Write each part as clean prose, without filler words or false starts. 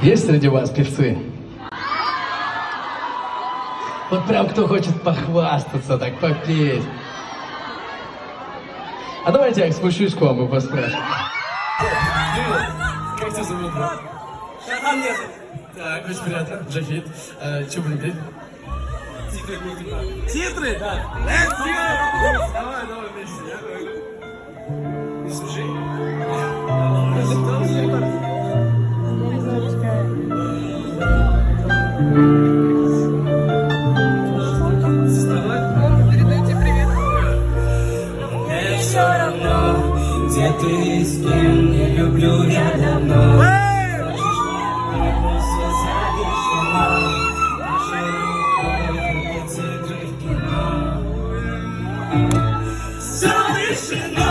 Есть среди вас певцы? Вот прям кто хочет похвастаться, так попеть. А давайте я спущусь к вам и поспрашиваю. Как тебя зовут? Так, очень приятно. Джахид. Чего будем петь? Титры? Да. Let's go! Давай вместе. Не слушай. Передайте привет. Мне все равно, где ты, с кем, не люблю я давно. Хочешь, нет, все завешено. Наша любовь, как титры в кино. Все решено,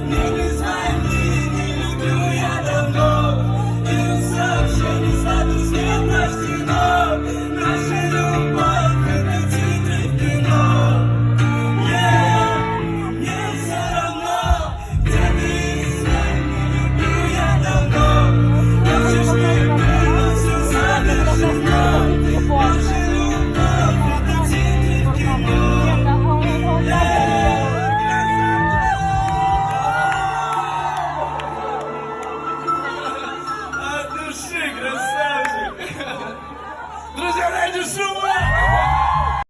мне не звони, не люблю я давно. И сообщений статус нет рождено. Наша любовь, как титры в кино. Мне все равно, где ты, с кем, не люблю я давно. Хочешь, не люблю, но все завершено.